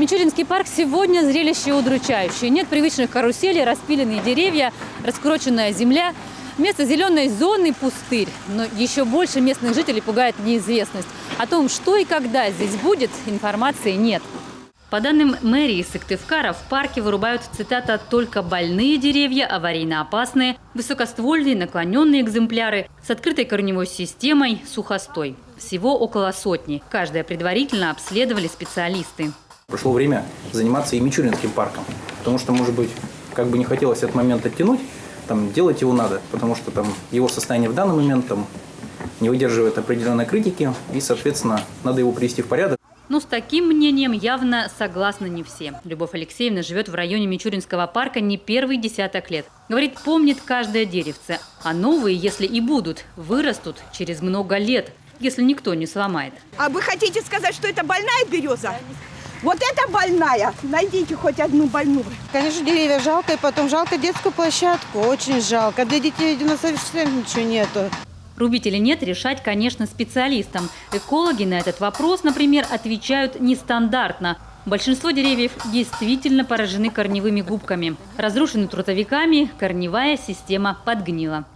Мичуринский парк сегодня зрелище удручающее. Нет привычных каруселей, распиленные деревья, раскуроченная земля. Вместо зеленой зоны – пустырь. Но еще больше местных жителей пугает неизвестность. О том, что и когда здесь будет, информации нет. По данным мэрии Сыктывкара, в парке вырубают, цитата, «только больные деревья, аварийно опасные, высокоствольные, наклоненные экземпляры с открытой корневой системой, сухостой». Всего около сотни. Каждое предварительно обследовали специалисты. Пришло время заниматься и Мичуринским парком. Потому что, может быть, как бы не хотелось этот момент оттянуть, делать его надо. Потому что его состояние в данный момент не выдерживает определенной критики. И, соответственно, надо его привести в порядок. Но с таким мнением явно согласны не все. Любовь Алексеевна живет в районе Мичуринского парка не первый десяток лет. Говорит, помнит каждое деревце. А новые, если и будут, вырастут через много лет, если никто не сломает. А вы хотите сказать, что это больная береза? Вот это больная. Найдите хоть одну больную. Конечно, деревья жалко, и потом жалко детскую площадку. Очень жалко. Для детей у нас совершенно ничего нету. Рубить или нет, решать, конечно, специалистам. Экологи на этот вопрос, например, отвечают нестандартно. Большинство деревьев действительно поражены корневыми губками. Разрушены трутовиками, корневая система подгнила.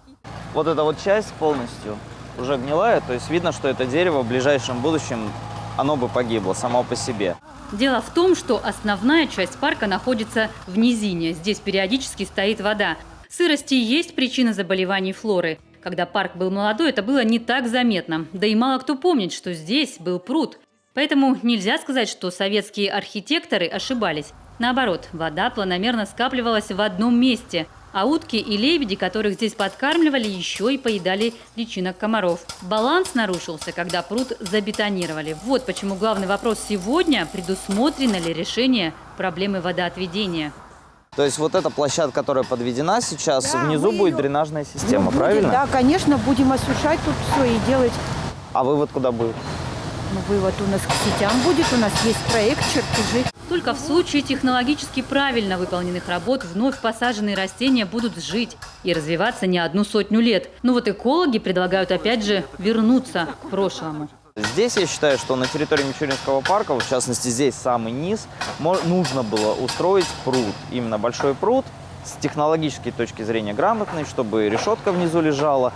Вот эта вот часть полностью уже гнилая, то есть видно, что это дерево в ближайшем будущем, оно бы погибло само по себе. Дело в том, что основная часть парка находится в низине. Здесь периодически стоит вода. Сырости есть причина заболеваний флоры. Когда парк был молодой, это было не так заметно. Да и мало кто помнит, что здесь был пруд. Поэтому нельзя сказать, что советские архитекторы ошибались. Наоборот, вода планомерно скапливалась в одном месте. А утки и лебеди, которых здесь подкармливали, еще и поедали личинок комаров. Баланс нарушился, когда пруд забетонировали. Вот почему главный вопрос сегодня – предусмотрено ли решение проблемы водоотведения. То есть вот эта площадка, которая подведена сейчас, да, внизу будет дренажная система, правильно? Да, конечно, будем осушать тут все и делать. А вывод куда будет? Вывод у нас к сетям будет, у нас есть проект, чертежи. Только в случае технологически правильно выполненных работ вновь посаженные растения будут жить и развиваться не 100 лет. Но вот экологи предлагают опять же вернуться к прошлому. Здесь я считаю, что на территории Мичуринского парка, в частности здесь самый низ, нужно было устроить пруд. Именно большой пруд с технологической точки зрения грамотный, чтобы решетка внизу лежала.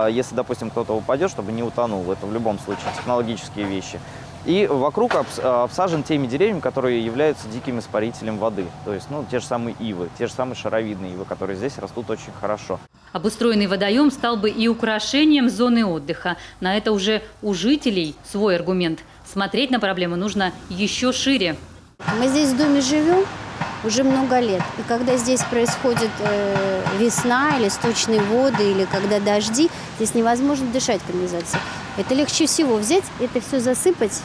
Если, допустим, кто-то упадет, чтобы не утонул. Это в любом случае технологические вещи. И вокруг обсажен теми деревьями, которые являются диким испарителем воды. То есть, те же самые ивы, те же самые шаровидные ивы, которые здесь растут очень хорошо. Обустроенный водоем стал бы и украшением зоны отдыха. На это уже у жителей свой аргумент. Смотреть на проблему нужно еще шире. Мы здесь в доме живем уже много лет. И когда здесь происходит весна или сточные воды, или когда дожди, здесь невозможно дышать канализацией. Это легче всего взять, это все засыпать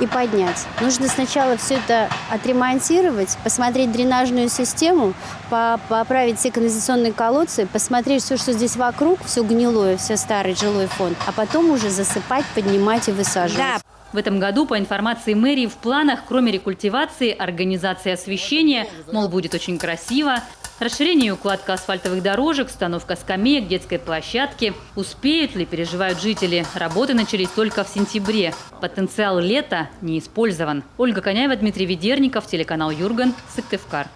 и поднять. Нужно сначала все это отремонтировать, посмотреть дренажную систему, поправить все канализационные колодцы, посмотреть все, что здесь вокруг, все гнилое, все старый жилой фонд, а потом уже засыпать, поднимать и высаживать. Да. В этом году, по информации мэрии, в планах, кроме рекультивации, организации освещения, мол, будет очень красиво, расширение и укладка асфальтовых дорожек, установка скамеек, детской площадки. Успеют ли, переживают жители? Работы начались только в сентябре. Потенциал лета не использован. Ольга Коняева, Дмитрий Ведерников, телеканал Юрган, Сыктывкар.